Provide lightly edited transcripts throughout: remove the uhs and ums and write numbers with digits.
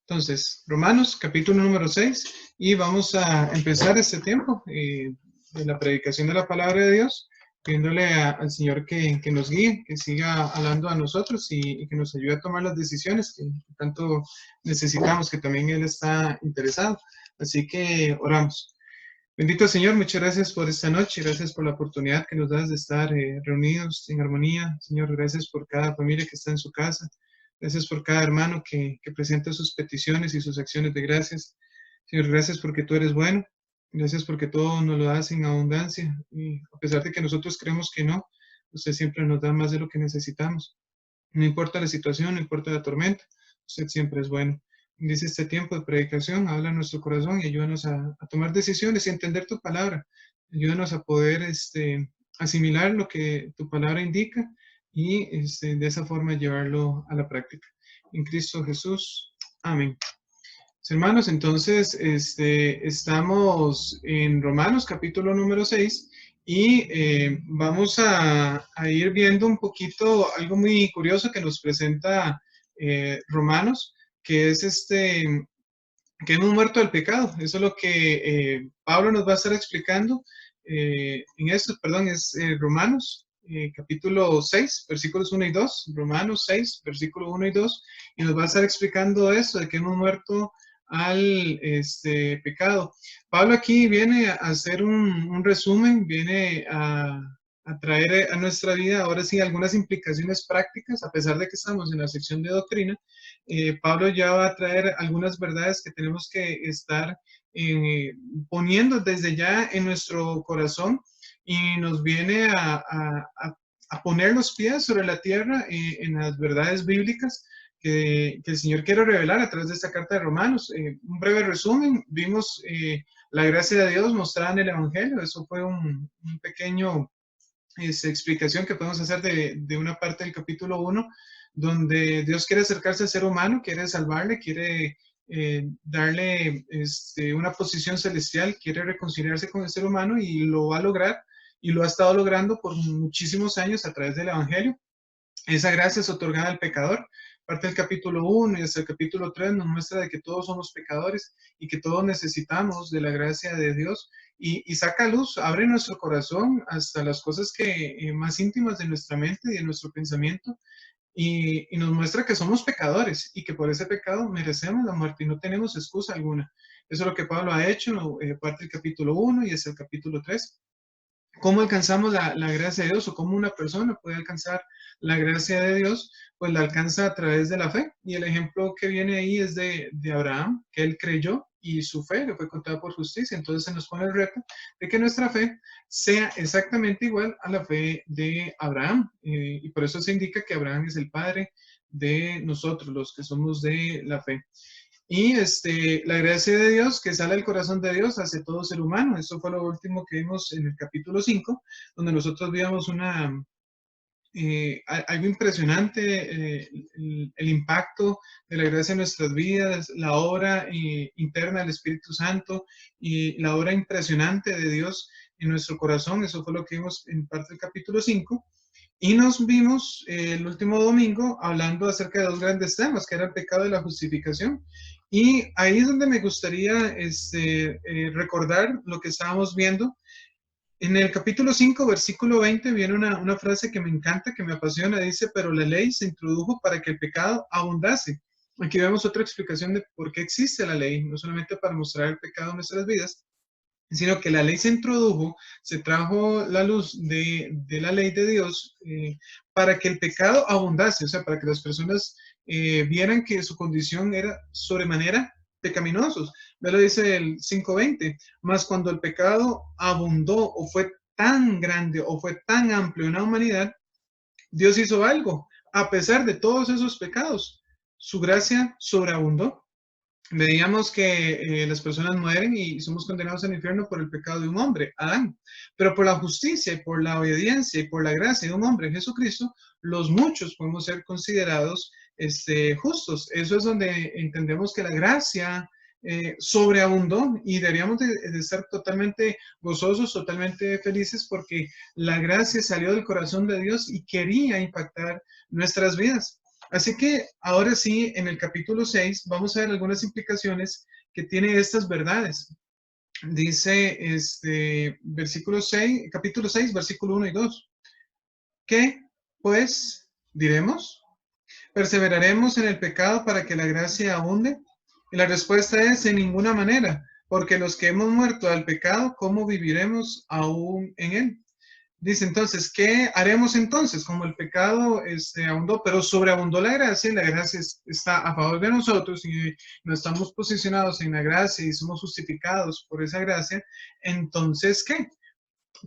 Entonces, Romanos, capítulo número 6, y vamos a empezar este tiempo de la predicación de la palabra de Dios, pidiéndole al Señor que nos guíe, que siga hablando a nosotros y que nos ayude a tomar las decisiones que tanto necesitamos, que también Él está interesado. Así que oramos. Bendito Señor, muchas gracias por esta noche, gracias por la oportunidad que nos das de estar reunidos en armonía. Señor, gracias por cada familia que está en su casa. Gracias por cada hermano que presenta sus peticiones y sus acciones de gracias. Señor, gracias porque tú eres bueno. Gracias porque todo nos lo das en abundancia. Y a pesar de que nosotros creemos que no, usted siempre nos da más de lo que necesitamos. No importa la situación, no importa la tormenta, usted siempre es bueno. Dice este tiempo de predicación, habla a nuestro corazón y ayúdanos a tomar decisiones y a entender tu palabra. Ayúdanos a poder asimilar lo que tu palabra indica y de esa forma llevarlo a la práctica. En Cristo Jesús. Amén. Hermanos, entonces estamos en Romanos capítulo número 6 y vamos a ir viendo un poquito algo muy curioso que nos presenta Romanos, que es que hemos muerto del pecado. Eso es lo que Pablo nos va a estar explicando en esto, perdón, es Romanos capítulo 6, versículos 1 y 2, Romanos 6, versículo 1 y 2, y nos va a estar explicando eso, de que hemos muerto al pecado. Pablo aquí viene a hacer un resumen, viene a traer a nuestra vida ahora sí algunas implicaciones prácticas, a pesar de que estamos en la sección de doctrina. Pablo ya va a traer algunas verdades que tenemos que estar poniendo desde ya en nuestro corazón y nos viene a poner los pies sobre la tierra en las verdades bíblicas que el Señor quiere revelar a través de esta carta de Romanos. Un breve resumen, vimos la gracia de Dios mostrada en el Evangelio, eso fue un pequeño explicación que podemos hacer de una parte del capítulo 1, donde Dios quiere acercarse al ser humano, quiere salvarle, quiere darle una posición celestial, quiere reconciliarse con el ser humano y lo va a lograr y lo ha estado logrando por muchísimos años a través del Evangelio. Esa gracia es otorgada al pecador. Parte del capítulo 1 y hasta el capítulo 3 nos muestra de que todos somos pecadores y que todos necesitamos de la gracia de Dios y saca luz, abre nuestro corazón hasta las cosas que más íntimas de nuestra mente y de nuestro pensamiento y nos muestra que somos pecadores y que por ese pecado merecemos la muerte y no tenemos excusa alguna. Eso es lo que Pablo ha hecho, parte del capítulo 1 y hasta el capítulo 3. ¿Cómo alcanzamos la gracia de Dios o cómo una persona puede alcanzar la gracia de Dios? Pues la alcanza a través de la fe. Y el ejemplo que viene ahí es de Abraham, que él creyó y su fe le fue contada por justicia. Entonces se nos pone el reto de que nuestra fe sea exactamente igual a la fe de Abraham. Y por eso se indica que Abraham es el padre de nosotros, los que somos de la fe. Y la gracia de Dios que sale del corazón de Dios hacia todo ser humano. Eso fue lo último que vimos en el capítulo 5, donde nosotros vimos algo impresionante, el impacto de la gracia en nuestras vidas, la obra interna del Espíritu Santo y la obra impresionante de Dios en nuestro corazón. Eso fue lo que vimos en parte del capítulo 5. Y nos vimos el último domingo hablando acerca de dos grandes temas, que era el pecado y la justificación. Y ahí es donde me gustaría recordar lo que estábamos viendo. En el capítulo 5, versículo 20, viene una frase que me encanta, que me apasiona. Dice, pero la ley se introdujo para que el pecado abundase. Aquí vemos otra explicación de por qué existe la ley, no solamente para mostrar el pecado en nuestras vidas, sino que la ley se introdujo, se trajo la luz de la ley de Dios para que el pecado abundase, o sea, para que las personas vieran que su condición era sobremanera pecaminosos. Ve lo dice el 5:20, más cuando el pecado abundó o fue tan grande o fue tan amplio en la humanidad, Dios hizo algo, a pesar de todos esos pecados, su gracia sobreabundó. Veíamos que las personas mueren y somos condenados al infierno por el pecado de un hombre, Adán. Pero por la justicia y por la obediencia y por la gracia de un hombre, Jesucristo, los muchos podemos ser considerados justos. Eso es donde entendemos que la gracia sobreabundó y deberíamos de estar totalmente gozosos, totalmente felices porque la gracia salió del corazón de Dios y quería impactar nuestras vidas. Así que ahora sí, en el capítulo 6 vamos a ver algunas implicaciones que tienen estas verdades. Dice versículo 6, capítulo 6, versículo 1 y 2. ¿Qué, pues, diremos? ¿Perseveraremos en el pecado para que la gracia abunde? Y la respuesta es en ninguna manera, porque los que hemos muerto al pecado, ¿cómo viviremos aún en él? Dice entonces, ¿qué haremos entonces? Como el pecado abundó, pero sobreabundó la gracia, y la gracia está a favor de nosotros y nos estamos posicionados en la gracia y somos justificados por esa gracia, entonces, ¿qué?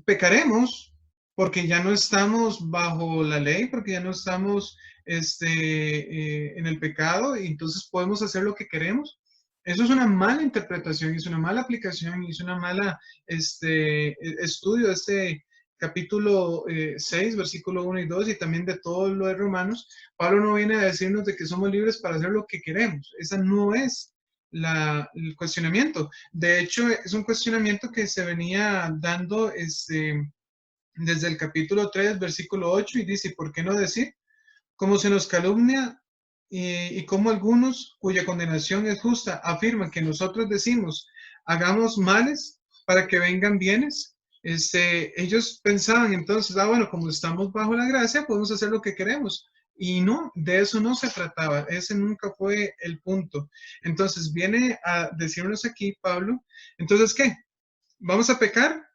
Pecaremos porque ya no estamos bajo la ley, porque ya no estamos en el pecado y entonces podemos hacer lo que queremos. Eso es una mala interpretación, es una mala aplicación, es una mala estudio de este capítulo 6, versículo 1 y 2 y también de todo lo de Romanos. Pablo no viene a decirnos de que somos libres para hacer lo que queremos. Esa no es el cuestionamiento. De hecho, es un cuestionamiento que se venía dando desde el capítulo 3, versículo 8, y dice, ¿por qué no decir? Como se nos calumnia y como algunos cuya condenación es justa afirman que nosotros decimos, hagamos males para que vengan bienes. Ellos pensaban entonces, bueno, como estamos bajo la gracia, podemos hacer lo que queremos. Y no, de eso no se trataba, ese nunca fue el punto. Entonces viene a decirnos aquí Pablo, entonces, ¿qué? ¿Vamos a pecar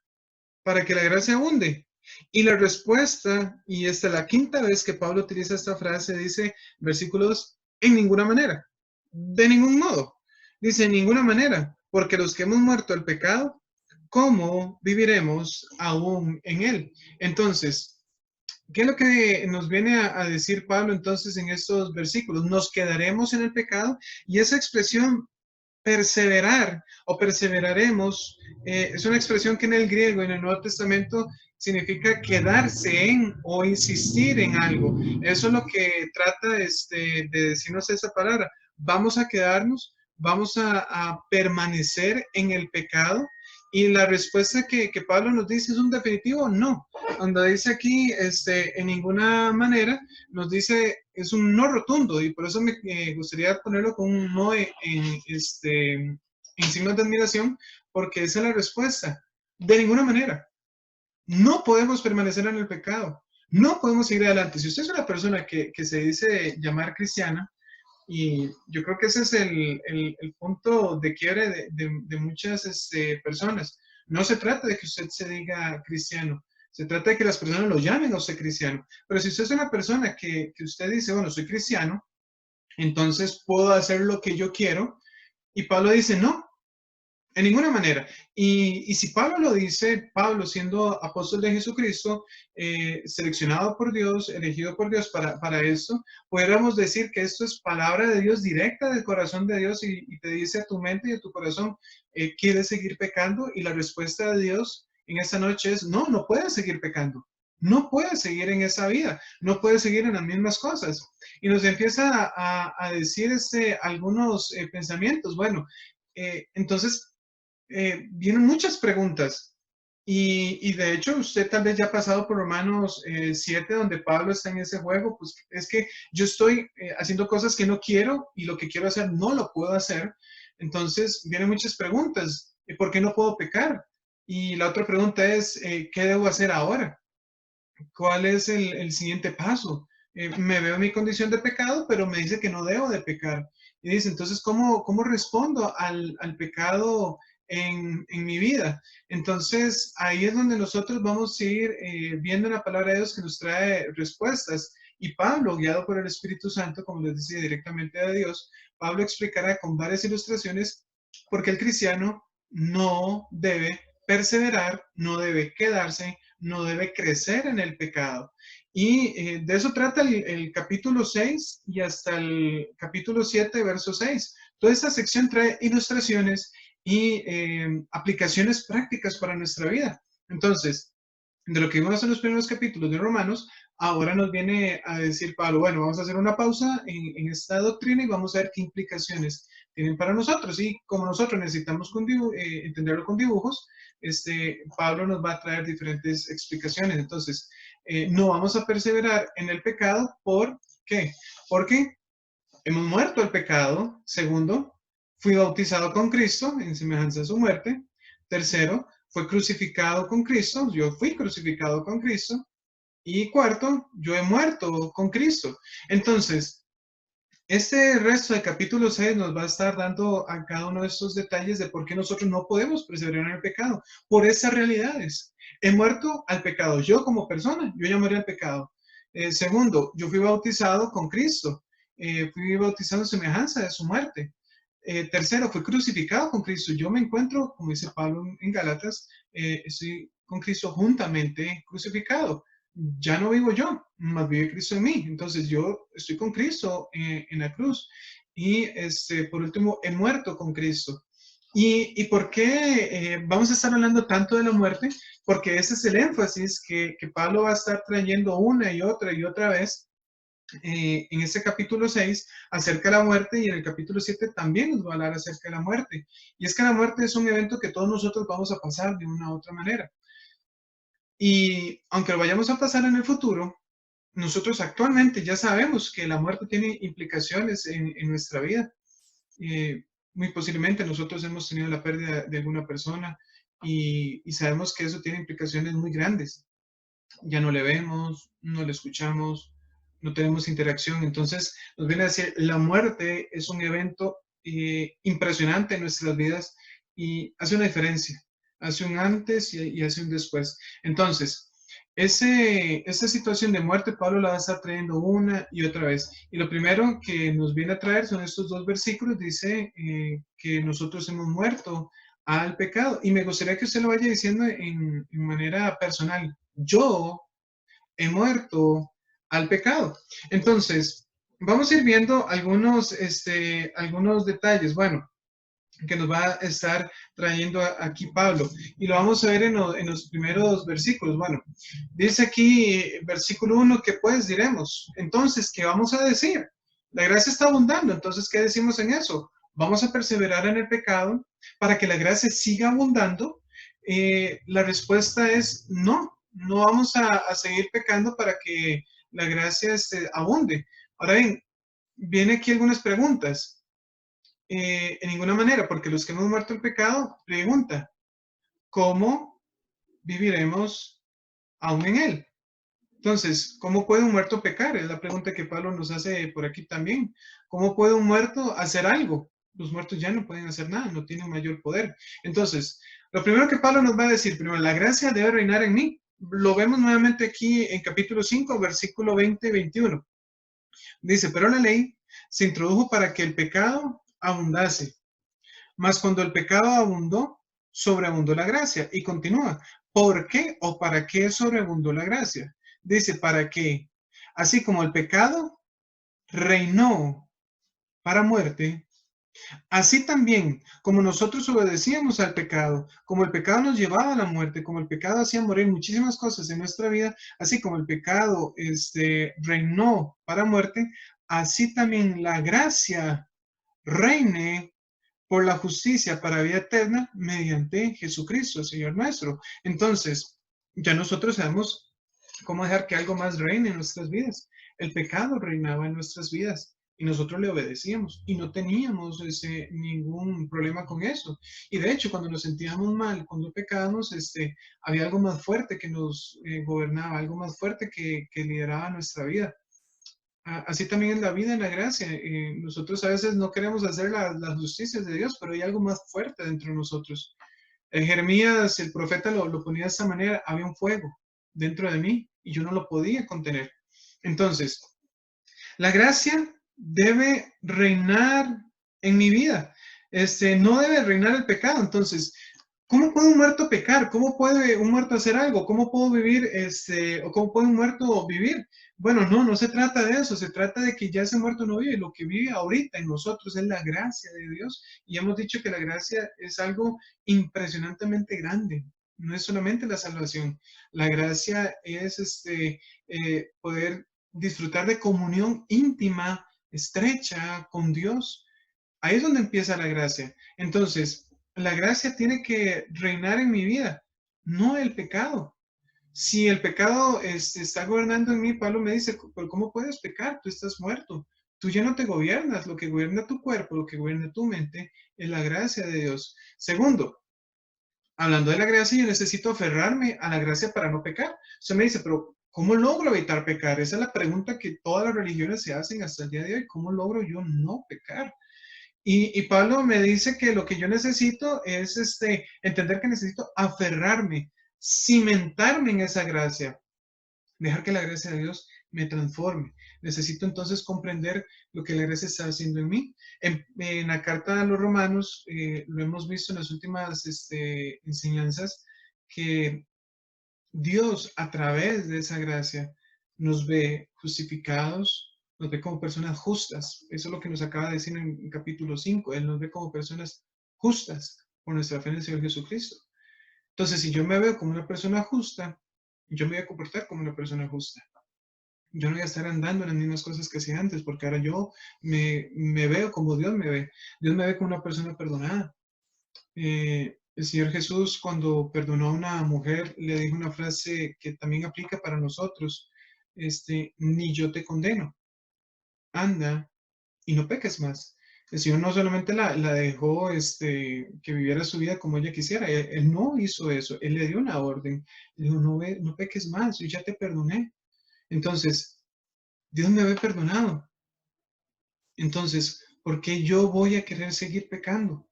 para que la gracia abunde? Y la respuesta, y esta es la quinta vez que Pablo utiliza esta frase, dice, versículos, en ninguna manera, de ningún modo. Dice, en ninguna manera, porque los que hemos muerto al pecado, ¿cómo viviremos aún en él? Entonces, ¿qué es lo que nos viene a decir Pablo entonces en estos versículos? Nos quedaremos en el pecado y esa expresión perseverar o perseveraremos, es una expresión que en el griego, en el Nuevo Testamento, significa quedarse en o insistir en algo. Eso es lo que trata de decirnos esa palabra. Vamos a quedarnos, vamos a permanecer en el pecado. Y la respuesta que Pablo nos dice es un definitivo no. Cuando dice aquí, en ninguna manera, nos dice, es un no rotundo, y por eso me gustaría ponerlo con un no en signos de admiración, porque esa es la respuesta. De ninguna manera. No podemos permanecer en el pecado. No podemos seguir adelante. Si usted es una persona que se dice llamar cristiana, y yo creo que ese es el punto de quiebre de muchas personas. No se trata de que usted se diga cristiano, se trata de que las personas lo llamen a usted cristiano. Pero si usted es una persona que usted dice, bueno, soy cristiano, entonces puedo hacer lo que yo quiero. Y Pablo dice, no, en ninguna manera. Y si Pablo lo dice, Pablo siendo apóstol de Jesucristo, seleccionado por Dios, elegido por Dios para esto, podríamos decir que esto es palabra de Dios directa del corazón de Dios y te dice a tu mente y a tu corazón, ¿quieres seguir pecando? Y la respuesta de Dios en esta noche es, no, no puedes seguir pecando. No puedes seguir en esa vida, no puedes seguir en las mismas cosas. Y nos empieza a decir algunos pensamientos. Bueno, entonces vienen muchas preguntas y de hecho usted tal vez ya ha pasado por Romanos 7 donde Pablo está en ese juego, pues es que yo estoy haciendo cosas que no quiero y lo que quiero hacer no lo puedo hacer. Entonces vienen muchas preguntas. ¿Por qué no puedo pecar? Y la otra pregunta es, ¿qué debo hacer ahora? ¿Cuál es el siguiente paso? Me veo en mi condición de pecado, pero me dice que no debo de pecar. Y dice, entonces, ¿cómo respondo al pecado en mi vida? Entonces, ahí es donde nosotros vamos a ir viendo la palabra de Dios que nos trae respuestas. Y Pablo, guiado por el Espíritu Santo, como les decía directamente de Dios, Pablo explicará con varias ilustraciones por qué el cristiano no debe perseverar, no debe quedarse, no debe crecer en el pecado. Y de eso trata el capítulo 6 y hasta el capítulo 7, verso 6. Toda esta sección trae ilustraciones y aplicaciones prácticas para nuestra vida. Entonces, de lo que vimos en los primeros capítulos de Romanos, ahora nos viene a decir Pablo, bueno, vamos a hacer una pausa en esta doctrina y vamos a ver qué implicaciones tienen para nosotros. Y como nosotros necesitamos entenderlo con dibujos, Pablo nos va a traer diferentes explicaciones. Entonces, no vamos a perseverar en el pecado porque qué? Porque hemos muerto al pecado. Segundo, fui bautizado con Cristo en semejanza de su muerte. Tercero, fue crucificado con Cristo. Yo fui crucificado con Cristo. Y cuarto, yo he muerto con Cristo. Entonces, este resto del capítulo 6 nos va a estar dando a cada uno de estos detalles de por qué nosotros no podemos perseverar en el pecado, por esas realidades. He muerto al pecado, yo como persona, yo ya morí al pecado. Segundo, yo fui bautizado con Cristo, fui bautizado en semejanza de su muerte. Tercero, fui crucificado con Cristo. Yo me encuentro, como dice Pablo en Gálatas, estoy con Cristo juntamente crucificado. Ya no vivo yo, más vive Cristo en mí. Entonces yo estoy con Cristo en la cruz. Y por último, he muerto con Cristo. ¿Y por qué vamos a estar hablando tanto de la muerte? Porque ese es el énfasis que Pablo va a estar trayendo una y otra vez en este capítulo 6 acerca de la muerte, y en el capítulo 7 también nos va a hablar acerca de la muerte. Y es que la muerte es un evento que todos nosotros vamos a pasar de una u otra manera. Y aunque lo vayamos a pasar en el futuro, nosotros actualmente ya sabemos que la muerte tiene implicaciones en nuestra vida. Muy posiblemente nosotros hemos tenido la pérdida de alguna persona y sabemos que eso tiene implicaciones muy grandes. Ya no le vemos, no le escuchamos, no tenemos interacción. Entonces, nos viene a decir, la muerte es un evento impresionante en nuestras vidas y hace una diferencia, hace un antes y hace un después. Entonces, esa situación de muerte, Pablo la va a estar trayendo una y otra vez. Y lo primero que nos viene a traer son estos dos versículos, dice que nosotros hemos muerto al pecado. Y me gustaría que usted lo vaya diciendo en manera personal. Yo he muerto al pecado. Entonces, vamos a ir viendo algunos detalles, bueno, que nos va a estar trayendo aquí Pablo. Y lo vamos a ver en los primeros versículos. Bueno, dice aquí, versículo 1, que pues diremos. Entonces, ¿qué vamos a decir? La gracia está abundando. Entonces, ¿qué decimos en eso? ¿Vamos a perseverar en el pecado para que la gracia siga abundando? La respuesta es no. No vamos a seguir pecando para que la gracia abunde. Ahora bien, viene aquí algunas preguntas. En ninguna manera, porque los que hemos muerto el pecado, pregunta, ¿cómo viviremos aún en él? Entonces, ¿cómo puede un muerto pecar? Es la pregunta que Pablo nos hace por aquí también. ¿Cómo puede un muerto hacer algo? Los muertos ya no pueden hacer nada, no tienen mayor poder. Entonces, lo primero que Pablo nos va a decir, primero, la gracia debe reinar en mí. Lo vemos nuevamente aquí en capítulo 5, versículo 20 y 21. Dice, pero la ley se introdujo para que el pecado abundase. Mas cuando el pecado abundó, sobreabundó la gracia. Y continúa, ¿por qué o para qué sobreabundó la gracia? Dice, para que, así como el pecado reinó para muerte, así también, como nosotros obedecíamos al pecado, como el pecado nos llevaba a la muerte, como el pecado hacía morir muchísimas cosas en nuestra vida, así como el pecado reinó para muerte, así también la gracia reine por la justicia para vida eterna mediante Jesucristo, Señor nuestro. Entonces, ya nosotros sabemos cómo dejar que algo más reine en nuestras vidas. El pecado reinaba en nuestras vidas y nosotros le obedecíamos y no teníamos ningún problema con eso. Y de hecho, cuando nos sentíamos mal, cuando pecábamos, había algo más fuerte que nos gobernaba, algo más fuerte que lideraba nuestra vida. Así también es la vida en la gracia. Nosotros a veces no queremos hacer las justicias de Dios, pero hay algo más fuerte dentro de nosotros. Jeremías, el profeta, lo ponía de esta manera, había un fuego dentro de mí y yo no lo podía contener. Entonces, la gracia debe reinar en mi vida. No debe reinar el pecado. Entonces, ¿cómo puede un muerto pecar? ¿Cómo puede un muerto hacer algo? ¿Cómo puedo vivir, o cómo puede un muerto vivir? Bueno, no se trata de eso, se trata de que ya ese muerto no vive, lo que vive ahorita en nosotros es la gracia de Dios. Y hemos dicho que la gracia es algo impresionantemente grande, no es solamente la salvación. La gracia es poder disfrutar de comunión íntima, estrecha con Dios. Ahí es donde empieza la gracia. Entonces, la gracia tiene que reinar en mi vida, no el pecado. Si el pecado está gobernando en mí, Pablo me dice, pero ¿cómo puedes pecar? Tú estás muerto. Tú ya no te gobiernas. Lo que gobierna tu cuerpo, lo que gobierna tu mente, es la gracia de Dios. Segundo, hablando de la gracia, yo necesito aferrarme a la gracia para no pecar. Usted me dice, pero ¿cómo logro evitar pecar? Esa es la pregunta que todas las religiones se hacen hasta el día de hoy. ¿Cómo logro yo no pecar? Y Pablo me dice que lo que yo necesito es entender que necesito aferrarme, cimentarme en esa gracia, dejar que la gracia de Dios me transforme. Necesito entonces comprender lo que la gracia está haciendo en mí. En la carta a los romanos, lo hemos visto en las últimas enseñanzas, que Dios a través de esa gracia nos ve justificados, nos ve como personas justas. Eso es lo que nos acaba de decir en capítulo 5. Él nos ve como personas justas por nuestra fe en el Señor Jesucristo. Entonces, si yo me veo como una persona justa, yo me voy a comportar como una persona justa. Yo no voy a estar andando en las mismas cosas que hacía antes, porque ahora yo me veo como Dios me ve. Dios me ve como una persona perdonada. El Señor Jesús, cuando perdonó a una mujer, le dijo una frase que también aplica para nosotros. Ni yo te condeno, anda y no peques más. El Señor no solamente la dejó que viviera su vida como ella quisiera, él no hizo eso, Él le dio una orden, le dijo, no peques más, yo ya te perdoné. Entonces, Dios me había perdonado. Entonces, ¿por qué yo voy a querer seguir pecando?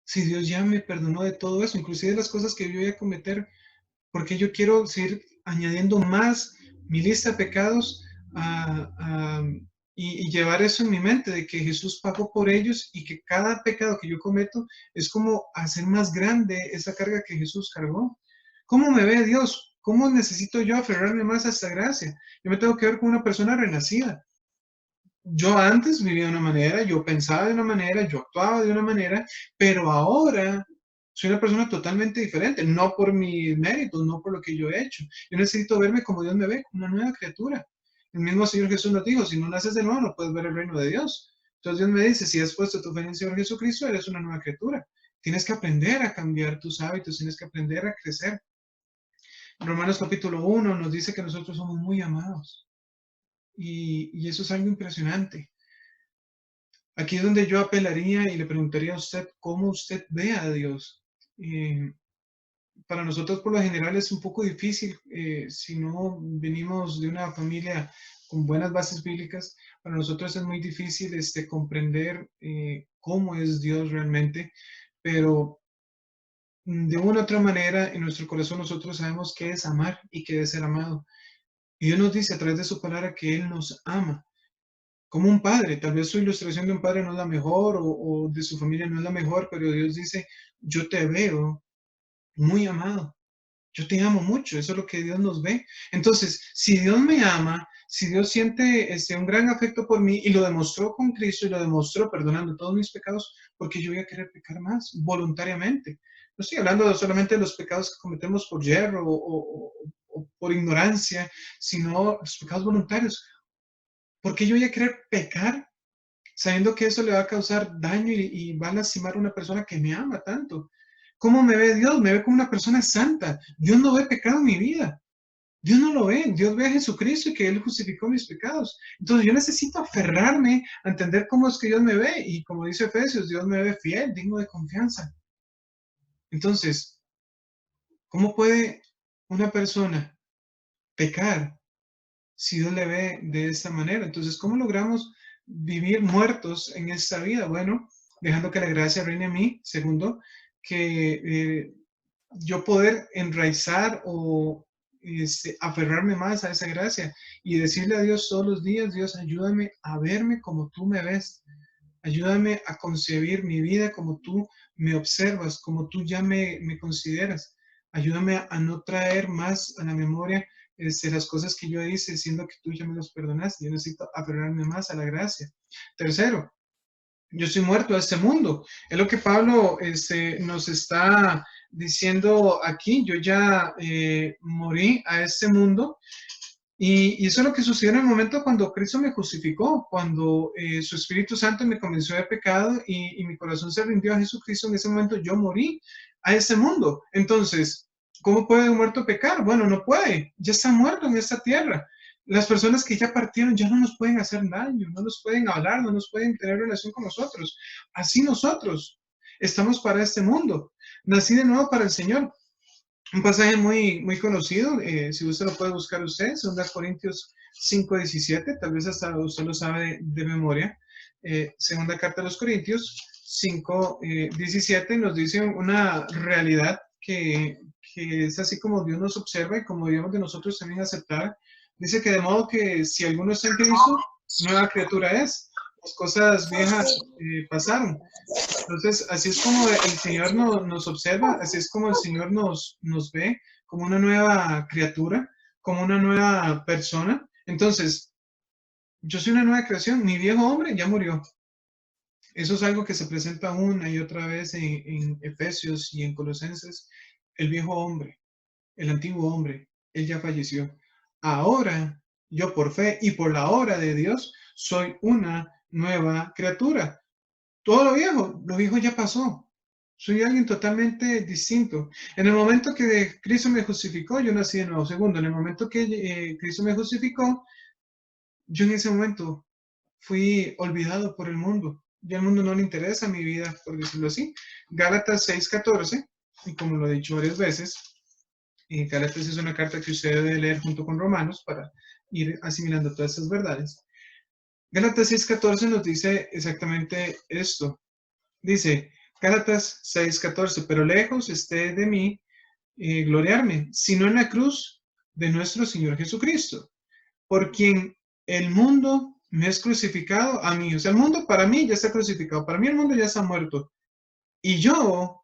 Si Dios ya me perdonó de todo eso, inclusive de las cosas que yo voy a cometer, ¿por qué yo quiero seguir añadiendo más mi lista de pecados y llevar eso en mi mente, de que Jesús pagó por ellos y que cada pecado que yo cometo es como hacer más grande esa carga que Jesús cargó? ¿Cómo me ve Dios? ¿Cómo necesito yo aferrarme más a esta gracia? Yo me tengo que ver como una persona renacida. Yo antes vivía de una manera, yo pensaba de una manera, yo actuaba de una manera, pero ahora soy una persona totalmente diferente, no por mis méritos, no por lo que yo he hecho. Yo necesito verme como Dios me ve, como una nueva criatura. El mismo Señor Jesús nos dijo, si no naces de nuevo, no puedes ver el reino de Dios. Entonces Dios me dice, si has puesto tu fe en el Señor Jesucristo, eres una nueva criatura. Tienes que aprender a cambiar tus hábitos, tienes que aprender a crecer. Romanos capítulo 1 nos dice que nosotros somos muy amados. Y eso es algo impresionante. Aquí es donde yo apelaría y le preguntaría a usted cómo usted ve a Dios. Para nosotros por lo general es un poco difícil, si no venimos de una familia con buenas bases bíblicas, para nosotros es muy difícil comprender cómo es Dios realmente, pero de una u otra manera en nuestro corazón nosotros sabemos qué es amar y qué es ser amado. Y Dios nos dice a través de su palabra que Él nos ama como un padre. Tal vez su ilustración de un padre no es la mejor o de su familia no es la mejor, pero Dios dice, yo te veo muy amado. Yo te amo mucho, eso es lo que Dios nos ve. Entonces, si Dios me ama, si Dios siente un gran afecto por mí y lo demostró con Cristo y lo demostró perdonando todos mis pecados, porque yo voy a querer pecar más voluntariamente. No estoy hablando solamente de los pecados que cometemos por yerro o por ignorancia, sino los pecados voluntarios. ¿Por qué yo voy a querer pecar sabiendo que eso le va a causar daño y va a lastimar a una persona que me ama tanto? ¿Cómo me ve Dios? Me ve como una persona santa. Dios no ve pecado en mi vida. Dios no lo ve. Dios ve a Jesucristo y que Él justificó mis pecados. Entonces yo necesito aferrarme a entender cómo es que Dios me ve. Y como dice Efesios, Dios me ve fiel, digno de confianza. Entonces, ¿cómo puede una persona pecar si Dios le ve de esta manera? Entonces, ¿cómo logramos vivir muertos en esta vida? Bueno, dejando que la gracia reine en mí. Segundo, que yo poder enraizar o aferrarme más a esa gracia y decirle a Dios todos los días, Dios, ayúdame a verme como tú me ves. Ayúdame a concebir mi vida como tú me observas, como tú ya me consideras. Ayúdame a no traer más a la memoria las cosas que yo hice, siendo que tú ya me las perdonaste. Yo necesito aferrarme más a la gracia. Tercero, yo estoy muerto a este mundo. Es lo que Pablo nos está diciendo aquí. Yo ya morí a este mundo. Y eso es lo que sucedió en el momento cuando Cristo me justificó, cuando su Espíritu Santo me convenció de pecado y mi corazón se rindió a Jesucristo. En ese momento yo morí a este mundo. Entonces, ¿Cómo puede un muerto pecar? Bueno, no puede, ya está muerto en esta tierra. Las personas que ya partieron ya no nos pueden hacer daño, no nos pueden hablar, no nos pueden tener relación con nosotros. Así nosotros estamos para este mundo. Nací de nuevo para el Señor. Un pasaje muy conocido, si usted lo puede buscar usted, 2 Corintios 5:17, tal vez hasta usted lo sabe de memoria. Segunda carta a los Corintios 5:17 nos dice una realidad que es así como Dios nos observa y como debemos de nosotros también aceptar. Dice que de modo que si alguno está en Cristo, nueva criatura es. Las cosas viejas pasaron. Entonces, así es como el Señor nos observa, así es como el Señor nos ve como una nueva criatura, como una nueva persona. Entonces, yo soy una nueva creación, mi viejo hombre ya murió. Eso es algo que se presenta una y otra vez en Efesios y en Colosenses. El viejo hombre, el antiguo hombre, él ya falleció. Ahora, yo por fe y por la obra de Dios, soy una nueva criatura. Todo lo viejo ya pasó. Soy alguien totalmente distinto. En el momento que Cristo me justificó, yo nací de nuevo. Segundo, en el momento que Cristo me justificó, yo en ese momento fui olvidado por el mundo. Ya al mundo no le interesa mi vida, por decirlo así. Gálatas 6:14, y como lo he dicho varias veces, Gálatas es una carta que usted debe leer junto con Romanos para ir asimilando todas esas verdades. Gálatas 6:14 nos dice exactamente esto. Dice, Gálatas 6:14, pero lejos esté de mí gloriarme, sino en la cruz de nuestro Señor Jesucristo, por quien el mundo me es crucificado a mí. O sea, el mundo para mí ya está crucificado, para mí el mundo ya está muerto. Y yo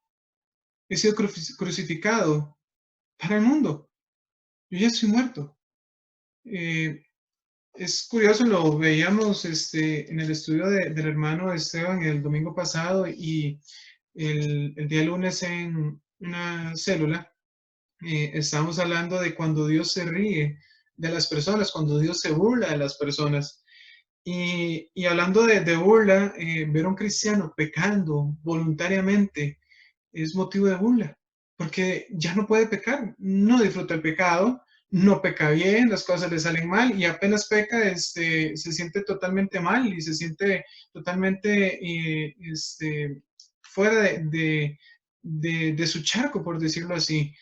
he sido crucificado para el mundo. Yo ya estoy muerto. Eh, es curioso, lo veíamos en el estudio del hermano Esteban el domingo pasado y el día lunes en una célula, estamos hablando de cuando Dios se ríe de las personas, cuando Dios se burla de las personas. Y hablando de burla, ver a un cristiano pecando voluntariamente es motivo de burla, porque ya no puede pecar, no disfruta el pecado, no peca bien, las cosas le salen mal y apenas peca, se siente totalmente mal y se siente totalmente fuera de su charco, por decirlo así.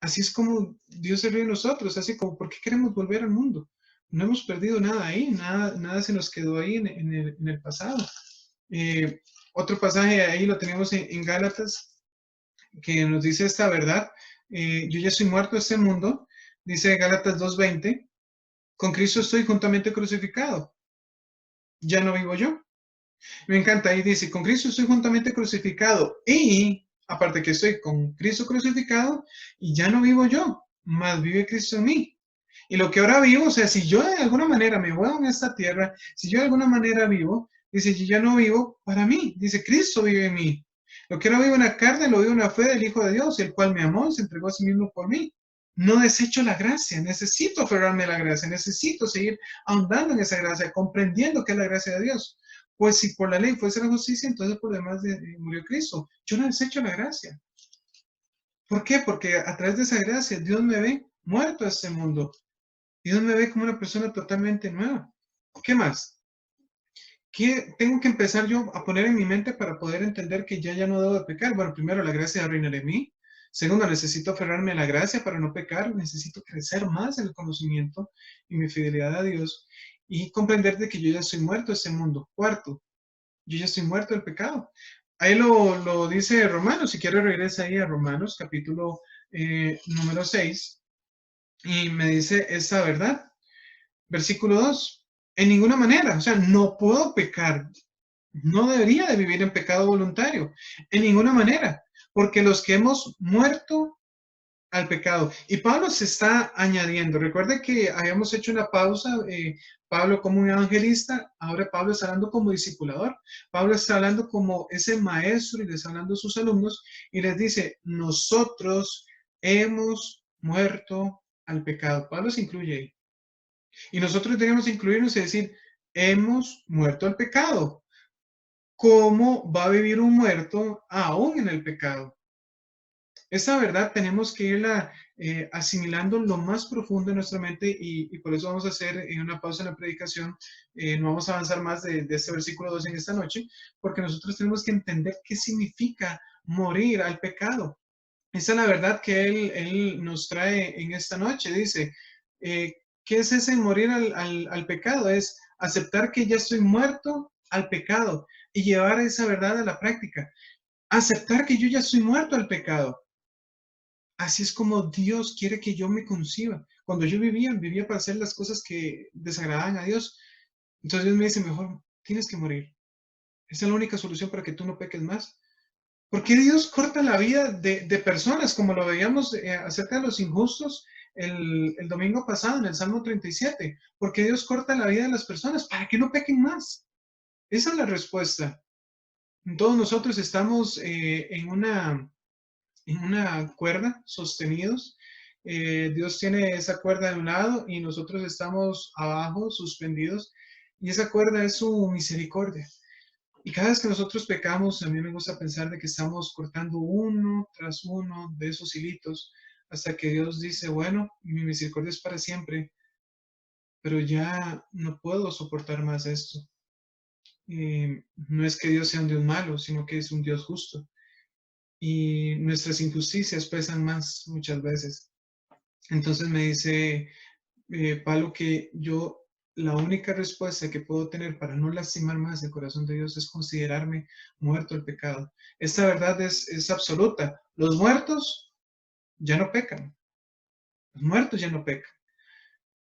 Así es como Dios se ríe de nosotros, así como, ¿por qué queremos volver al mundo? No hemos perdido nada ahí, nada se nos quedó ahí en el pasado. Eh, Otro pasaje ahí lo tenemos en Gálatas, que nos dice esta verdad. Yo ya soy muerto a este mundo, dice Gálatas 2:20, con Cristo estoy juntamente crucificado, ya no vivo yo. Me encanta, ahí dice, con Cristo estoy juntamente crucificado y aparte que estoy con Cristo crucificado y ya no vivo yo, más vive Cristo en mí. Y lo que ahora vivo, o sea, si yo de alguna manera me muevo en esta tierra, si yo de alguna manera vivo, dice, yo ya no vivo para mí, dice, Cristo vive en mí. Lo que ahora vivo en la carne, lo vivo en la fe del Hijo de Dios, el cual me amó y se entregó a sí mismo por mí. No desecho la gracia, necesito aferrarme a la gracia, necesito seguir ahondando en esa gracia, comprendiendo que es la gracia de Dios. Pues si por la ley fuese la justicia, entonces por lo demás murió Cristo. Yo no desecho la gracia. ¿Por qué? Porque a través de esa gracia Dios me ve muerto a este mundo. Dios me ve como una persona totalmente nueva. ¿Qué más? ¿Qué tengo que empezar yo a poner en mi mente para poder entender que ya no debo de pecar? Bueno, primero, la gracia reinar en mí. Segundo, necesito aferrarme a la gracia para no pecar. Necesito crecer más en el conocimiento y mi fidelidad a Dios. Y comprender de que yo ya estoy muerto a este mundo. Cuarto, yo ya estoy muerto del pecado. Ahí lo dice Romanos. Si quiere regresa ahí a Romanos, capítulo número 6. Y me dice esta verdad. Versículo 2. En ninguna manera, o sea, no puedo pecar. No debería de vivir en pecado voluntario. En ninguna manera. Porque los que hemos muerto al pecado. Y Pablo se está añadiendo. Recuerde que habíamos hecho una pausa. Pablo como un evangelista, ahora Pablo está hablando como discipulador. Pablo está hablando como ese maestro y les está hablando a sus alumnos y les dice, nosotros hemos muerto al pecado. Pablo se incluye ahí. Y nosotros debemos incluirnos y decir, hemos muerto al pecado. ¿Cómo va a vivir un muerto aún en el pecado? Esta verdad tenemos que irla asimilando lo más profundo en nuestra mente y por eso vamos a hacer una pausa en la predicación. No vamos a avanzar más de este versículo 2 en esta noche, porque nosotros tenemos que entender qué significa morir al pecado. Esa es la verdad que Él nos trae en esta noche. Dice, ¿qué es ese morir al pecado? Es aceptar que ya estoy muerto al pecado y llevar esa verdad a la práctica. Aceptar que yo ya estoy muerto al pecado. Así es como Dios quiere que yo me conciba. Cuando yo vivía para hacer las cosas que desagradaban a Dios. Entonces Dios me dice, mejor tienes que morir. Esa es la única solución para que tú no peques más. ¿Por qué Dios corta la vida de personas, como lo veíamos acerca de los injustos el domingo pasado en el Salmo 37? ¿Por qué Dios corta la vida de las personas? Para que no pequen más. Esa es la respuesta. Todos nosotros estamos en una cuerda, sostenidos. Dios tiene esa cuerda de un lado y nosotros estamos abajo, suspendidos. Y esa cuerda es su misericordia. Y cada vez que nosotros pecamos, a mí me gusta pensar de que estamos cortando uno tras uno de esos hilitos hasta que Dios dice, bueno, mi misericordia es para siempre, pero ya no puedo soportar más esto. No es que Dios sea un Dios malo, sino que es un Dios justo. Y nuestras injusticias pesan más muchas veces. Entonces me dice Pablo que la única respuesta que puedo tener para no lastimar más el corazón de Dios es considerarme muerto al pecado. Esta verdad es absoluta. Los muertos ya no pecan. Los muertos ya no pecan.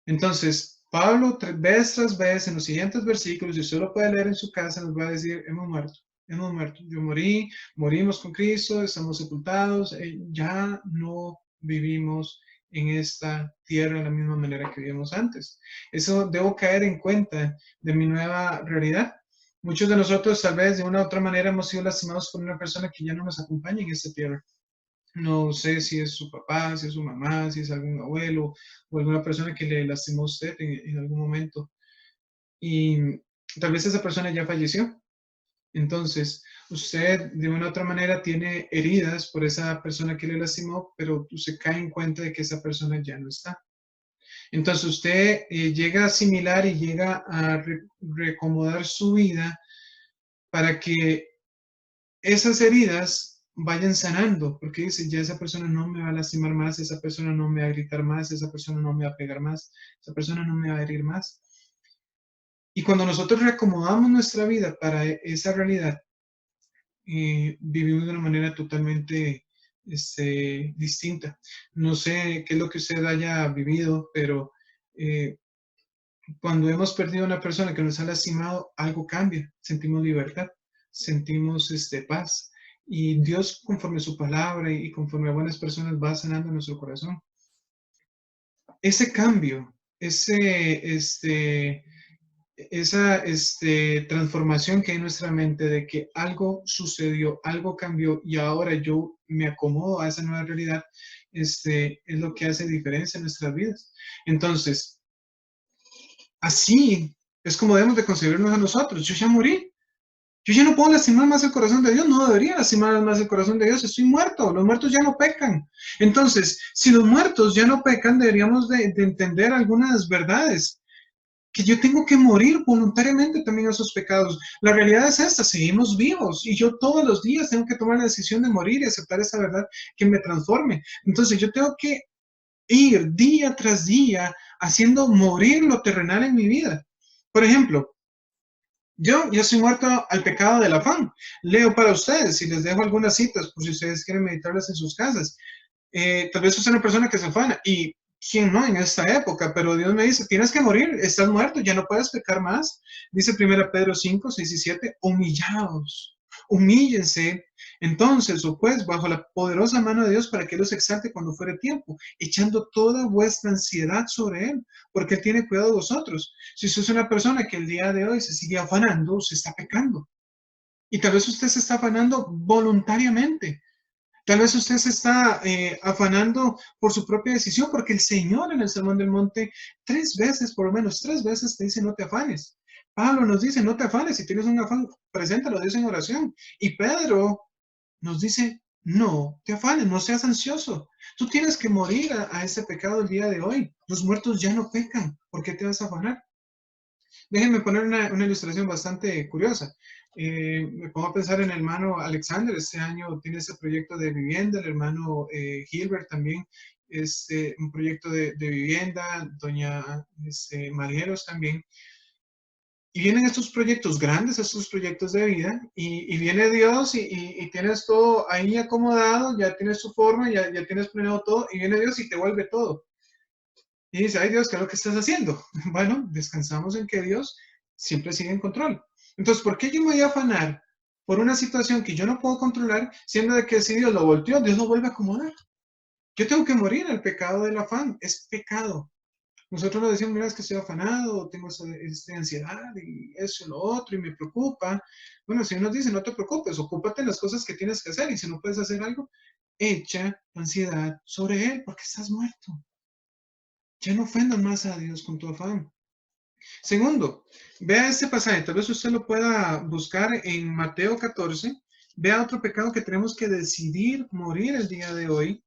Entonces, Pablo, vez tras vez, en los siguientes versículos, y usted lo puede leer en su casa, nos va a decir, hemos muerto. Hemos muerto. Yo morí, morimos con Cristo, estamos sepultados, ya no vivimos en esta tierra de la misma manera que vivimos antes. Eso debo caer en cuenta de mi nueva realidad. Muchos de nosotros tal vez de una u otra manera hemos sido lastimados por una persona que ya no nos acompaña en esta tierra. No sé si es su papá, si es su mamá, si es algún abuelo o alguna persona que le lastimó a usted en algún momento. Y tal vez esa persona ya falleció. Entonces, usted de una u otra manera tiene heridas por esa persona que le lastimó, pero usted cae en cuenta de que esa persona ya no está. Entonces, usted llega a asimilar y llega a reacomodar su vida para que esas heridas vayan sanando, porque dice, ya esa persona no me va a lastimar más, esa persona no me va a gritar más, esa persona no me va a pegar más, esa persona no me va a herir más. Y cuando nosotros reacomodamos nuestra vida para esa realidad, vivimos de una manera totalmente distinta. No sé qué es lo que usted haya vivido, pero cuando hemos perdido a una persona que nos ha lastimado, algo cambia, sentimos libertad, sentimos paz. Y Dios, conforme a su palabra y conforme a buenas personas, va sanando nuestro corazón. Ese cambio, esa transformación que hay en nuestra mente de que algo sucedió, algo cambió y ahora yo me acomodo a esa nueva realidad, es lo que hace diferencia en nuestras vidas. Entonces, así es como debemos de concebirnos a nosotros. Yo ya morí. Yo ya no puedo lastimar más el corazón de Dios. No debería lastimar más el corazón de Dios. Estoy muerto. Los muertos ya no pecan. Entonces, si los muertos ya no pecan, deberíamos de entender algunas verdades. Que yo tengo que morir voluntariamente también a esos pecados. La realidad es esta, seguimos vivos y yo todos los días tengo que tomar la decisión de morir y aceptar esa verdad que me transforme. Entonces yo tengo que ir día tras día haciendo morir lo terrenal en mi vida. Por ejemplo, yo ya estoy muerto al pecado del afán. Leo para ustedes y les dejo algunas citas por si ustedes quieren meditarlas en sus casas. Tal vez usted es una persona que se afana y quién no en esta época, pero Dios me dice, tienes que morir, estás muerto, ya no puedes pecar más. Dice 1 Pedro 5, 6 y 7, humillaos, humíllense entonces, o pues, bajo la poderosa mano de Dios para que los exalte cuando fuere tiempo, echando toda vuestra ansiedad sobre Él, porque Él tiene cuidado de vosotros. Si usted es una persona que el día de hoy se sigue afanando, se está pecando. Y tal vez usted se está afanando voluntariamente. Tal vez usted se está afanando por su propia decisión, porque el Señor en el Sermón del Monte 3 veces, por lo menos 3 veces, te dice no te afanes. Pablo nos dice no te afanes, si tienes un afán, preséntalo a Dios en oración. Y Pedro nos dice No te afanes, no seas ansioso. Tú tienes que morir a ese pecado el día de hoy. Los muertos ya no pecan. ¿Por qué te vas a afanar? Déjenme poner una ilustración bastante curiosa. Me pongo a pensar en el hermano Alexander. Este año tiene ese proyecto de vivienda. El hermano Gilbert también es un proyecto de vivienda. Doña Marieros también. Y vienen estos proyectos grandes, estos proyectos de vida, y viene Dios y tienes todo ahí acomodado, ya tienes tu forma, ya tienes planeado todo, y viene Dios y te vuelve todo. Y dice, ay Dios, ¿qué es lo que estás haciendo? Bueno, descansamos en que Dios siempre sigue en control. Entonces, ¿por qué yo me voy a afanar por una situación que yo no puedo controlar, siendo de que si Dios lo volteó, Dios lo vuelve a acomodar? Yo tengo que morir al pecado del afán, es pecado. Nosotros nos decimos, mira, es que estoy afanado, tengo esta ansiedad y eso y lo otro y me preocupa. Bueno, si nos dice, no te preocupes, ocúpate en las cosas que tienes que hacer y si no puedes hacer algo, echa ansiedad sobre él porque estás muerto. Ya no ofendas más a Dios con tu afán. Segundo, vea este pasaje, tal vez usted lo pueda buscar en Mateo 14. Vea otro pecado que tenemos que decidir morir el día de hoy.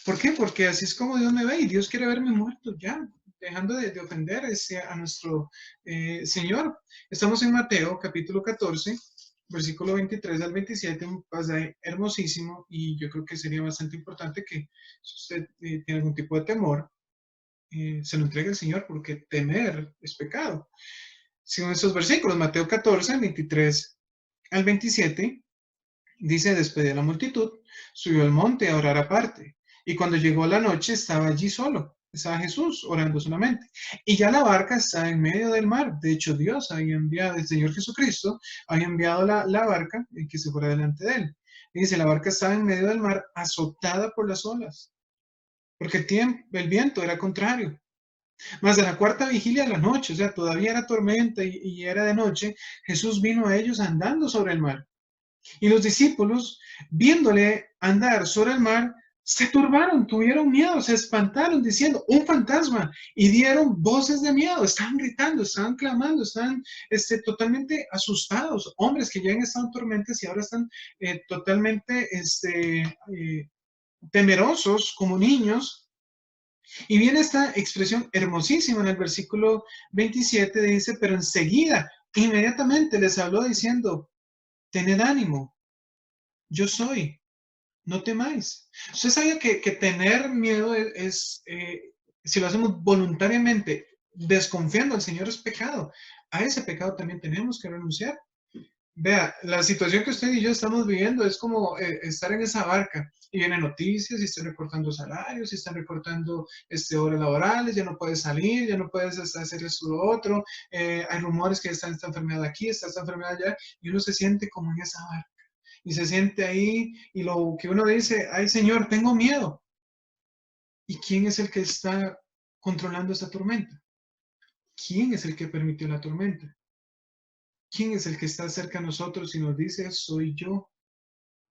¿Por qué? Porque así es como Dios me ve y Dios quiere verme muerto ya, dejando de ofender a nuestro Señor. Estamos en Mateo capítulo 14, versículo 23 al 27, un pasaje hermosísimo y yo creo que sería bastante importante que si usted tiene algún tipo de temor, se lo entregue al Señor porque temer es pecado. Según estos versículos, Mateo 14, 23 al 27, dice, despedió a la multitud, subió al monte a orar aparte. Y cuando llegó la noche estaba allí solo. Estaba Jesús orando solamente. Y ya la barca está en medio del mar. De hecho, Dios había enviado, el Señor Jesucristo había enviado la barca y que se fuera delante de él. Y dice, la barca estaba en medio del mar azotada por las olas. Porque el viento era contrario. Más de la cuarta vigilia de la noche, o sea, todavía era tormenta y era de noche, Jesús vino a ellos andando sobre el mar. Y los discípulos, viéndole andar sobre el mar, se turbaron, tuvieron miedo, se espantaron diciendo, un fantasma, y dieron voces de miedo, estaban gritando, estaban clamando, estaban totalmente asustados, hombres que ya han estado en tormentas y ahora están totalmente temerosos como niños. Y viene esta expresión hermosísima en el versículo 27, dice, pero enseguida, inmediatamente les habló diciendo, tened ánimo, yo soy, no temáis. Usted sabía que tener miedo si lo hacemos voluntariamente, desconfiando al Señor es pecado. A ese pecado también tenemos que renunciar. Vea, la situación que usted y yo estamos viviendo es como estar en esa barca y vienen noticias y están recortando salarios y están recortando horas laborales, ya no puedes salir, ya no puedes hacer esto o lo otro, hay rumores que está esta enfermedad aquí, está esta enfermedad allá y uno se siente como en esa barca y se siente ahí y lo que uno dice, ay Señor, tengo miedo. ¿Y quién es el que está controlando esta tormenta? ¿Quién es el que permitió la tormenta? ¿Quién es el que está cerca a nosotros y nos dice, soy yo?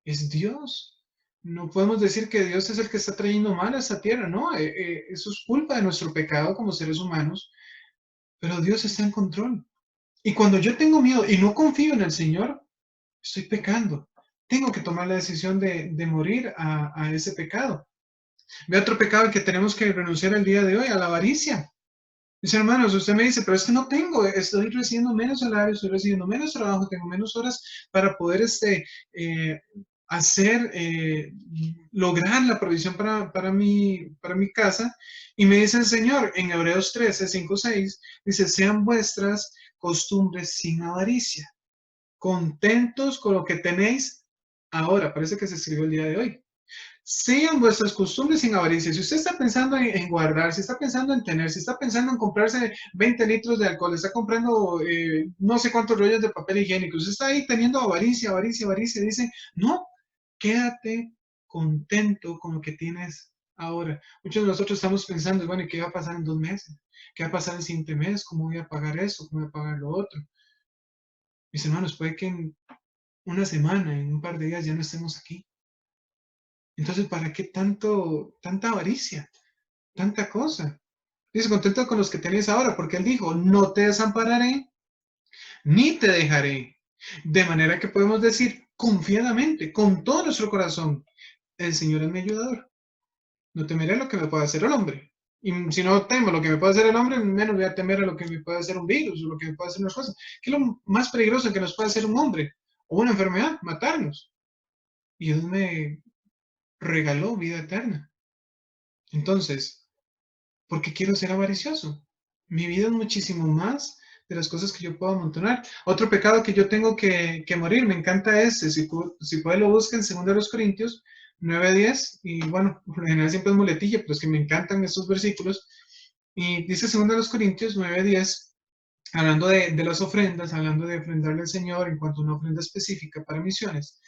Es Dios. No podemos decir que Dios es el que está trayendo mal a esta tierra, no, eso es culpa de nuestro pecado como seres humanos, pero Dios está en control. Y cuando yo tengo miedo y no confío en el Señor, estoy pecando. Tengo que tomar la decisión de morir a ese pecado. Ve otro pecado que tenemos que renunciar el día de hoy, a la avaricia. Dice, hermanos, usted me dice, pero es que no tengo, estoy recibiendo menos salario, estoy recibiendo menos trabajo, tengo menos horas para poder eh, hacer, lograr la provisión para mi casa. Y me dice el Señor en Hebreos 13, 5, 6, dice, sean vuestras costumbres sin avaricia, contentos con lo que tenéis ahora. Parece que se escribió el día de hoy. Sean vuestras costumbres sin avaricia. Si usted está pensando en guardar, si está pensando en tener, si está pensando en comprarse 20 litros de alcohol, está comprando no sé cuántos rollos de papel higiénico, usted está ahí teniendo avaricia, avaricia, avaricia, dice, no, quédate contento con lo que tienes ahora. Muchos de nosotros estamos pensando, bueno, ¿y qué va a pasar en 2 meses? ¿Qué va a pasar el siguiente mes? ¿Cómo voy a pagar esto? ¿Cómo voy a pagar lo otro? Mis hermanos, puede que en una semana, en un par de días ya no estemos aquí. Entonces, ¿para qué tanta avaricia? Tanta cosa. Dice, contento con los que tenéis ahora, porque él dijo, no te desampararé, ni te dejaré. De manera que podemos decir, confiadamente, con todo nuestro corazón, el Señor es mi ayudador. No temeré lo que me pueda hacer el hombre. Y si no temo lo que me puede hacer el hombre, menos voy a temer a lo que me puede hacer un virus o lo que me puede hacer unas cosas. ¿Qué es lo más peligroso que nos puede hacer un hombre? O una enfermedad, matarnos. Y Dios me regaló vida eterna. Entonces, ¿por qué quiero ser avaricioso? Mi vida es muchísimo más de las cosas que yo puedo amontonar. Otro pecado que yo tengo que morir, me encanta ese, si puede lo busquen, en 2 Corintios 9:10, y bueno, por lo general siempre es muletilla, pero es que me encantan estos versículos, y dice 2 Corintios 9:10, hablando de las ofrendas, hablando de ofrendarle al Señor en cuanto a una ofrenda específica para misiones,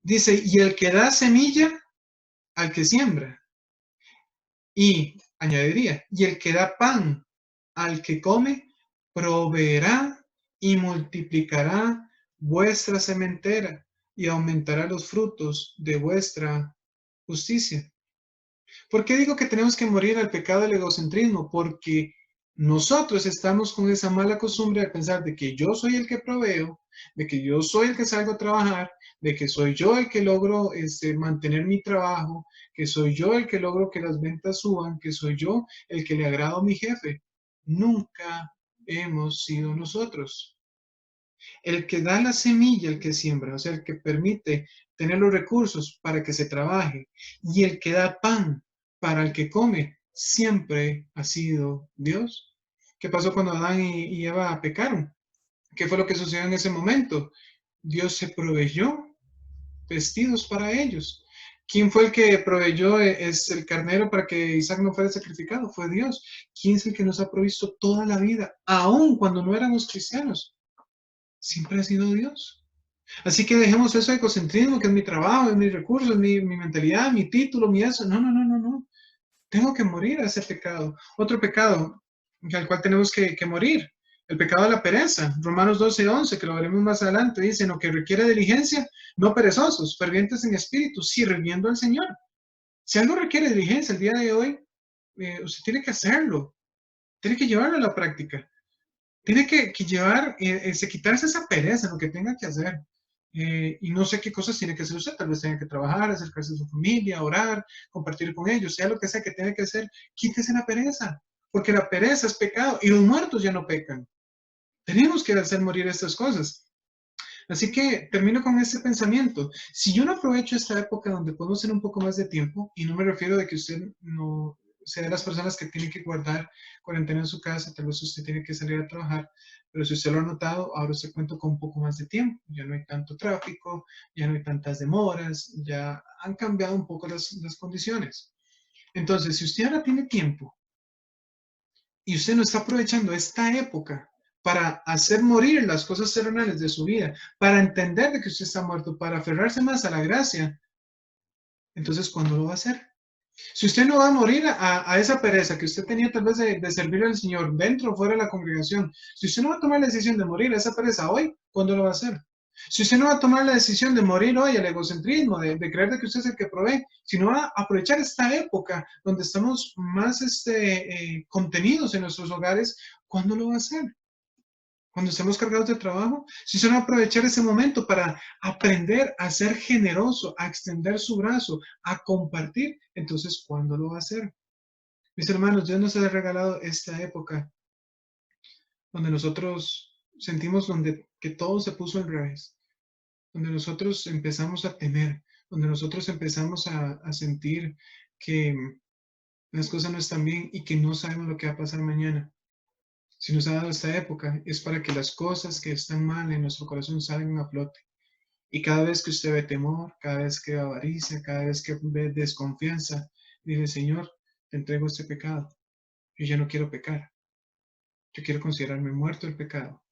dice, y el que da semilla al que siembra, y añadiría, y el que da pan al que come, proveerá y multiplicará vuestra sementera y aumentará los frutos de vuestra justicia. ¿Por qué digo que tenemos que morir al pecado del egocentrismo? Porque nosotros estamos con esa mala costumbre de pensar de que yo soy el que proveo, de que yo soy el que salgo a trabajar, de que soy yo el que logro mantener mi trabajo, que soy yo el que logro que las ventas suban, que soy yo el que le agrado a mi jefe. Nunca hemos sido nosotros. El que da la semilla, el que siembra, o sea, el que permite tener los recursos para que se trabaje, y el que da pan para el que come, siempre ha sido Dios. ¿Qué pasó cuando Adán y Eva pecaron? ¿Qué fue lo que sucedió en ese momento? Dios se proveyó vestidos para ellos. ¿Quién fue el que proveyó es el carnero para que Isaac no fuera sacrificado? Fue Dios. ¿Quién es el que nos ha provisto toda la vida, aun cuando no éramos cristianos? Siempre ha sido Dios. Así que dejemos eso de egocentrismo, que es mi trabajo, es mis recursos, mi mentalidad, mi título, mi eso. No, no, no, no, no. Tengo que morir a ese pecado. Otro pecado al cual tenemos que morir. El pecado de la pereza. Romanos 12:11, que lo veremos más adelante, dice, lo que requiere diligencia, no perezosos, fervientes en espíritu, sirviendo al Señor. Si algo requiere diligencia el día de hoy, usted tiene que hacerlo. Tiene que llevarlo a la práctica. Tiene que llevar, quitarse esa pereza, lo que tenga que hacer. Y no sé qué cosas tiene que hacer usted, tal vez tenga que trabajar, acercarse a su familia, orar, compartir con ellos, sea lo que sea que tenga que hacer, quítese la pereza, porque la pereza es pecado y los muertos ya no pecan. Tenemos que hacer morir estas cosas. Así que termino con este pensamiento. Si yo no aprovecho esta época donde podemos tener un poco más de tiempo, y no me refiero de que usted no sea de las personas que tienen que guardar cuarentena en su casa, tal vez usted tiene que salir a trabajar, pero si usted lo ha notado, ahora usted cuenta con un poco más de tiempo. Ya no hay tanto tráfico, ya no hay tantas demoras, ya han cambiado un poco las condiciones. Entonces, si usted ahora tiene tiempo y usted no está aprovechando esta época para hacer morir las cosas terrenales de su vida, para entender de que usted está muerto, para aferrarse más a la gracia, entonces, ¿cuándo lo va a hacer? Si usted no va a morir a esa pereza que usted tenía tal vez de servir al Señor dentro o fuera de la congregación, si usted no va a tomar la decisión de morir a esa pereza hoy, ¿cuándo lo va a hacer? Si usted no va a tomar la decisión de morir hoy al egocentrismo, de creer de que usted es el que provee, si no va a aprovechar esta época donde estamos más contenidos en nuestros hogares, ¿cuándo lo va a hacer? Cuando estemos cargados de trabajo, si usted no va a aprovechar ese momento para aprender a ser generoso, a extender su brazo, a compartir, entonces, ¿cuándo lo va a hacer? Mis hermanos, Dios nos ha regalado esta época donde nosotros sentimos que todo se puso al revés, donde nosotros empezamos a temer, donde nosotros empezamos a sentir que las cosas no están bien y que no sabemos lo que va a pasar mañana. Si nos ha dado esta época es para que las cosas que están mal en nuestro corazón salgan a flote. Y cada vez que usted ve temor, cada vez que ve avaricia, cada vez que ve desconfianza, dile, Señor, te entrego este pecado. Yo ya no quiero pecar. Yo quiero considerarme muerto el pecado.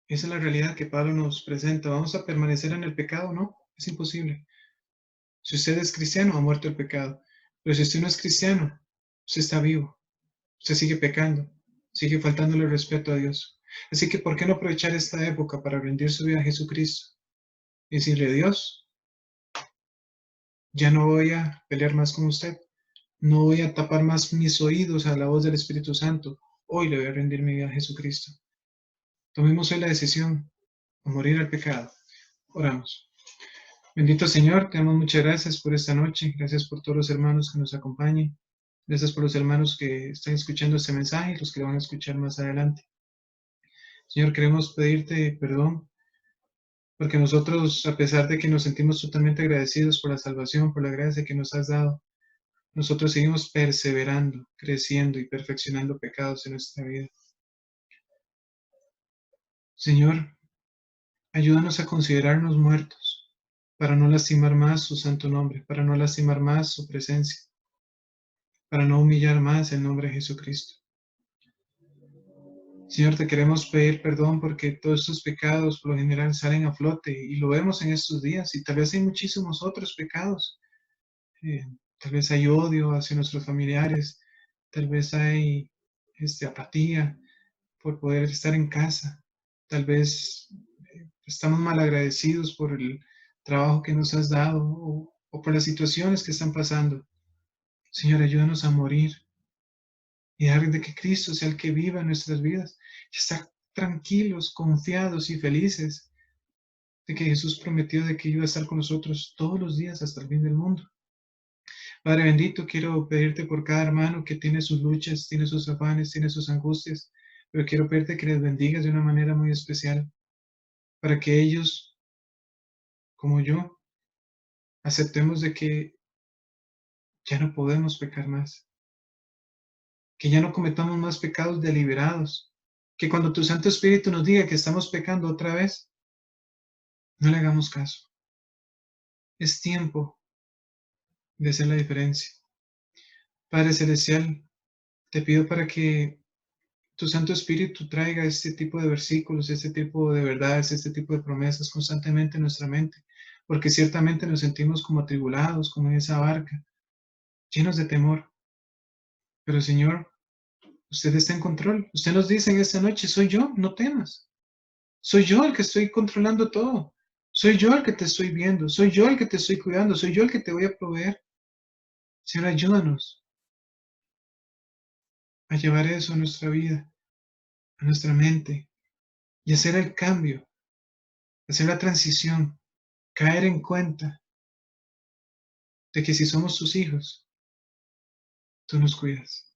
Esa es la realidad que Pablo nos presenta. ¿Vamos a permanecer en el pecado? No, es imposible. Si usted es cristiano, ha muerto el pecado. Pero si usted no es cristiano, usted está vivo. Usted sigue pecando, sigue faltándole respeto a Dios. Así que, ¿por qué no aprovechar esta época para rendir su vida a Jesucristo? Y decirle, Dios, ya no voy a pelear más con usted. No voy a tapar más mis oídos a la voz del Espíritu Santo. Hoy le voy a rendir mi vida a Jesucristo. Tomemos hoy la decisión de morir al pecado, Oramos. Bendito Señor, te damos muchas gracias por esta noche. Gracias por todos los hermanos que nos acompañan. Gracias por los hermanos que están escuchando este mensaje y los que lo van a escuchar más adelante. Señor, queremos pedirte perdón porque nosotros, a pesar de que nos sentimos totalmente agradecidos por la salvación, por la gracia que nos has dado, nosotros seguimos perseverando, creciendo y perfeccionando pecados en nuestra vida. Señor, ayúdanos a considerarnos muertos para no lastimar más su santo nombre, para no lastimar más su presencia, para no humillar más el nombre de Jesucristo. Señor, te queremos pedir perdón porque todos estos pecados por lo general salen a flote y lo vemos en estos días y tal vez hay muchísimos otros pecados. Tal vez hay odio hacia nuestros familiares, tal vez hay apatía por poder estar en casa, tal vez estamos mal agradecidos por el trabajo que nos has dado o por las situaciones que están pasando. Señor, ayúdanos a morir y dejar de que Cristo sea el que viva en nuestras vidas y estar tranquilos, confiados y felices de que Jesús prometió de que iba a estar con nosotros todos los días hasta el fin del mundo. Padre bendito, quiero pedirte por cada hermano que tiene sus luchas, tiene sus afanes, tiene sus angustias, pero quiero pedirte que les bendigas de una manera muy especial para que ellos, como yo, aceptemos de que ya no podemos pecar más, que ya no cometamos más pecados deliberados, que cuando tu Santo Espíritu nos diga que estamos pecando otra vez, no le hagamos caso. Es tiempo de hacer la diferencia. Padre Celestial, te pido para que tu Santo Espíritu traiga este tipo de versículos, este tipo de verdades, este tipo de promesas constantemente en nuestra mente, porque ciertamente nos sentimos como atribulados, como en esa barca, llenos de temor. Pero Señor, usted está en control. Usted nos dice en esta noche, soy yo, no temas. Soy yo el que estoy controlando todo. Soy yo el que te estoy viendo. Soy yo el que te estoy cuidando. Soy yo el que te voy a proveer. Señor, ayúdanos a llevar eso a nuestra vida, a nuestra mente y hacer el cambio, hacer la transición, caer en cuenta de que si somos tus hijos, tú nos cuidas.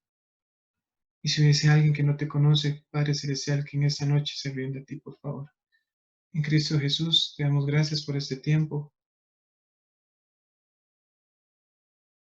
Y si hubiese alguien que no te conoce, Padre Celestial, que en esta noche se rinde a ti, por favor. En Cristo Jesús, te damos gracias por este tiempo.